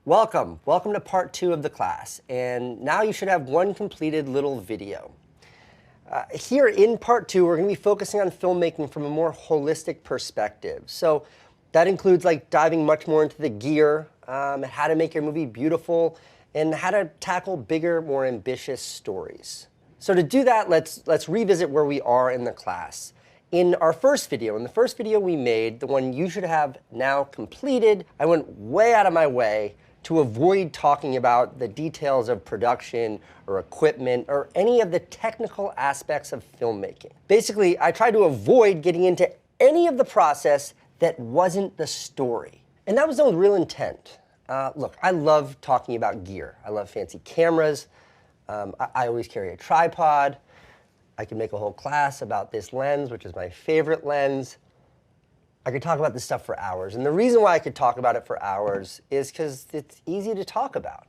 Welcome to part 2 of the class, and now you should have one completed little video. Here in part 2, we're going to be focusing on filmmaking from a more holistic perspective. So that includes like diving much more into the gear, how to make your movie beautiful, and how to tackle bigger, more ambitious stories. So to do that, let's revisit where we are in the class. In the first video we made, the one you should have now completed, I went way out of my way to avoid talking about the details of production or equipment or any of the technical aspects of filmmaking. Basically, I tried to avoid getting into any of the process that wasn't the story. And that was the real intent. Look, I love talking about gear. I love fancy cameras. I always carry a tripod. I could make a whole class about this lens, which is my favorite lens. I could talk about this stuff for hours. And the reason why I could talk about it for hours is because it's easy to talk about.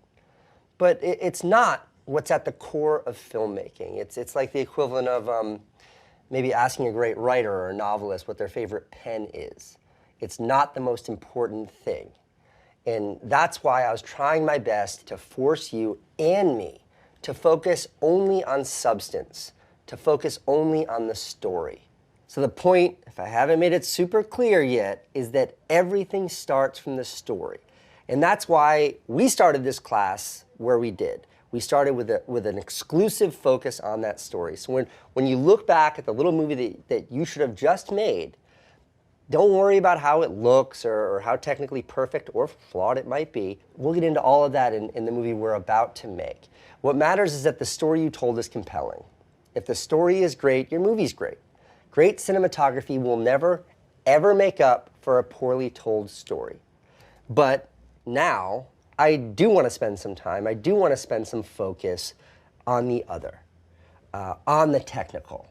But it's not what's at the core of filmmaking. It's like the equivalent of maybe asking a great writer or a novelist what their favorite pen is. It's not the most important thing. And that's why I was trying my best to force you and me to focus only on substance, to focus only on the story. So the point, if I haven't made it super clear yet, is that everything starts from the story. And that's why we started this class where we did. We started with an exclusive focus on that story. So when you look back at the little movie that you should have just made, don't worry about how it looks or how technically perfect or flawed it might be. We'll get into all of that in the movie we're about to make. What matters is that the story you told is compelling. If the story is great, your movie's great. Great cinematography will never, ever make up for a poorly told story. But now, I do want to spend some time, I do want to spend some focus on the other, on the technical,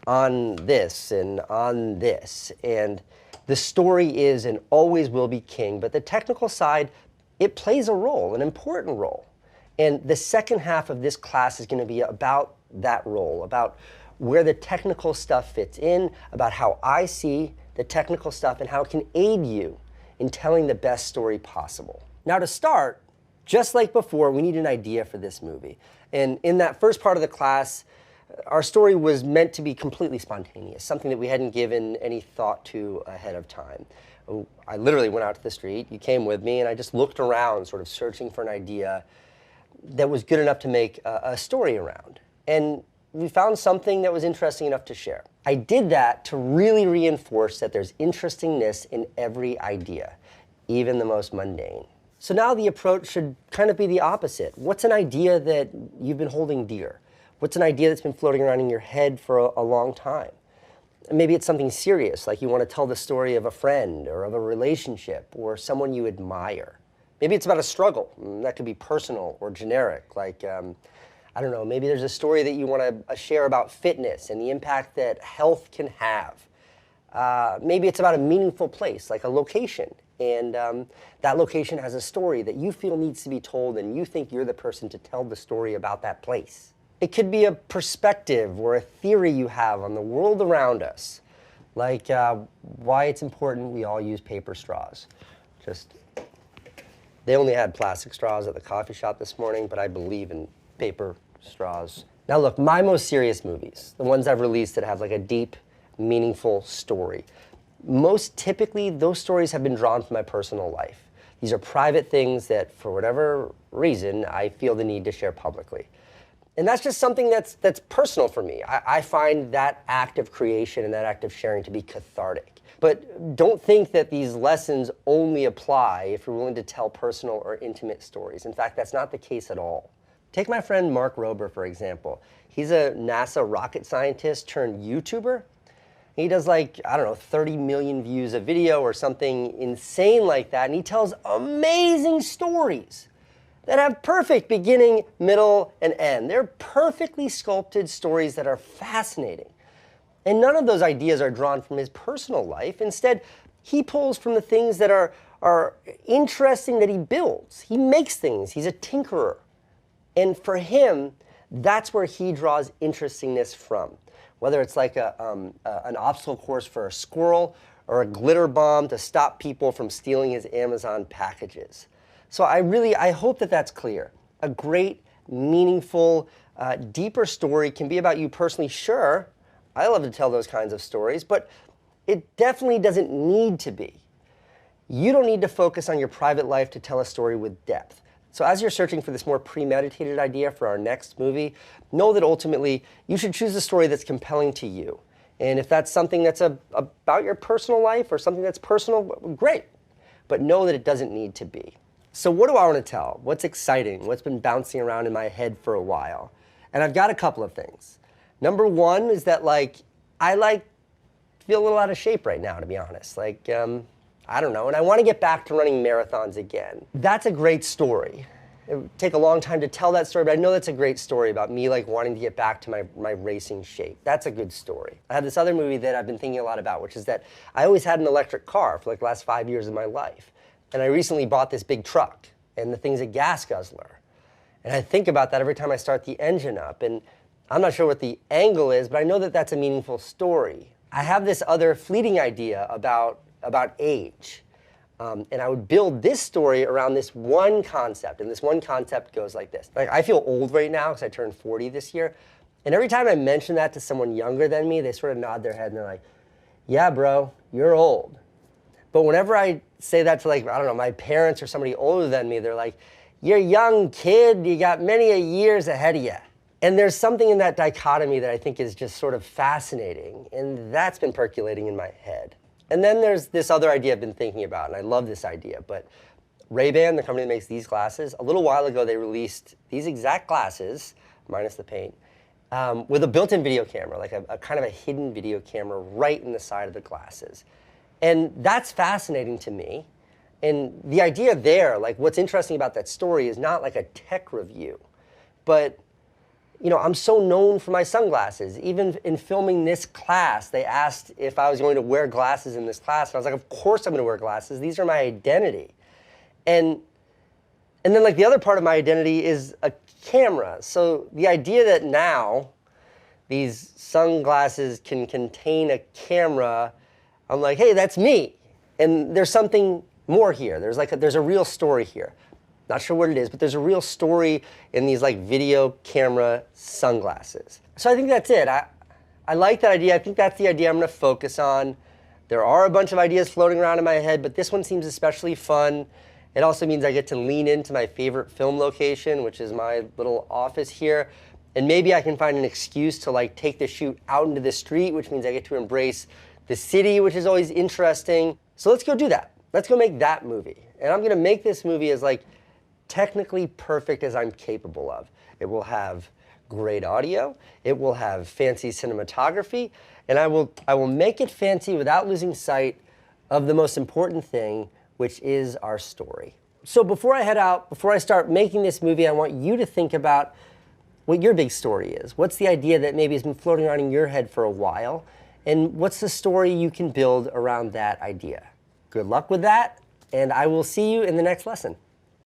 on this and on this. And the story is and always will be king, but the technical side, it plays a role, an important role. And the second half of this class is going to be about that role, about where the technical stuff fits in, about how I see the technical stuff and how it can aid you in telling the best story possible. Now to start, just like before, we need an idea for this movie. And in that first part of the class, our story was meant to be completely spontaneous, something that we hadn't given any thought to ahead of time. I literally went out to the street, you came with me, and I just looked around, sort of searching for an idea that was good enough to make a story around. And we found something that was interesting enough to share. I did that to really reinforce that there's interestingness in every idea, even the most mundane. So now the approach should kind of be the opposite. What's an idea that you've been holding dear? What's an idea that's been floating around in your head for a long time? Maybe it's something serious, like you want to tell the story of a friend or of a relationship or someone you admire. Maybe it's about a struggle. That could be personal or generic, like I don't know, maybe there's a story that you want to share about fitness and the impact that health can have. Maybe it's about a meaningful place, like a location, and that location has a story that you feel needs to be told and you think you're the person to tell the story about that place. It could be a perspective or a theory you have on the world around us, like why it's important we all use paper straws. They only had plastic straws at the coffee shop this morning, but I believe in paper straws. Now look, my most serious movies, the ones I've released that have like a deep, meaningful story, most typically those stories have been drawn from my personal life. These are private things that for whatever reason I feel the need to share publicly. And that's just something that's personal for me. I find that act of creation and that act of sharing to be cathartic. But don't think that these lessons only apply if you're willing to tell personal or intimate stories. In fact, that's not the case at all. Take my friend Mark Rober, for example. He's a NASA rocket scientist turned YouTuber. He does like, I don't know, 30 million views a video or something insane like that, and he tells amazing stories that have perfect beginning, middle, and end. They're perfectly sculpted stories that are fascinating. And none of those ideas are drawn from his personal life. Instead, he pulls from the things that are interesting that he builds. He makes things. He's a tinkerer. And for him, that's where he draws interestingness from. Whether it's like an obstacle course for a squirrel or a glitter bomb to stop people from stealing his Amazon packages. So I hope that that's clear. A great, meaningful, deeper story can be about you personally. Sure, I love to tell those kinds of stories, but it definitely doesn't need to be. You don't need to focus on your private life to tell a story with depth. So as you're searching for this more premeditated idea for our next movie, know that ultimately you should choose a story that's compelling to you. And if that's something that's about your personal life or something that's personal, great. But know that it doesn't need to be. So what do I want to tell? What's exciting? What's been bouncing around in my head for a while? And I've got a couple of things. Number one is that I feel a little out of shape right now, to be honest. I don't know, and I want to get back to running marathons again. That's a great story. It would take a long time to tell that story, but I know that's a great story about me wanting to get back to my racing shape. That's a good story. I have this other movie that I've been thinking a lot about, which is that I always had an electric car for the last 5 years of my life. And I recently bought this big truck, and the thing's a gas guzzler. And I think about that every time I start the engine up, and I'm not sure what the angle is, but I know that that's a meaningful story. I have this other fleeting idea about age. And I would build this story around this one concept. And this one concept goes like this. I feel old right now because I turned 40 this year. And every time I mention that to someone younger than me, they sort of nod their head and they're like, yeah, bro, you're old. But whenever I say that to I don't know, my parents or somebody older than me, they're like, you're young, kid. You got many years ahead of you. And there's something in that dichotomy that I think is just sort of fascinating. And that's been percolating in my head. And then there's this other idea I've been thinking about, and I love this idea, but Ray-Ban, the company that makes these glasses, a little while ago they released these exact glasses, minus the paint, with a built-in video camera, a kind of a hidden video camera right in the side of the glasses. And that's fascinating to me. And the idea there, what's interesting about that story is not a tech review, but I'm so known for my sunglasses. Even in filming this class, they asked if I was going to wear glasses in this class. And I was like, of course I'm going to wear glasses. These are my identity. And then the other part of my identity is a camera. So the idea that now these sunglasses can contain a camera, I'm like, hey, that's me. And there's something more here. There's a real story here. Not sure what it is, but there's a real story in these video camera sunglasses. So I think that's it. I like that idea. I think that's the idea I'm going to focus on. There are a bunch of ideas floating around in my head, but this one seems especially fun. It also means I get to lean into my favorite film location, which is my little office here. And maybe I can find an excuse to take the shoot out into the street, which means I get to embrace the city, which is always interesting. So let's go do that. Let's go make that movie. And I'm going to make this movie as technically perfect as I'm capable of. It will have great audio, it will have fancy cinematography, and I will make it fancy without losing sight of the most important thing, which is our story. So before I head out, before I start making this movie, I want you to think about what your big story is. What's the idea that maybe has been floating around in your head for a while, and what's the story you can build around that idea? Good luck with that, and I will see you in the next lesson.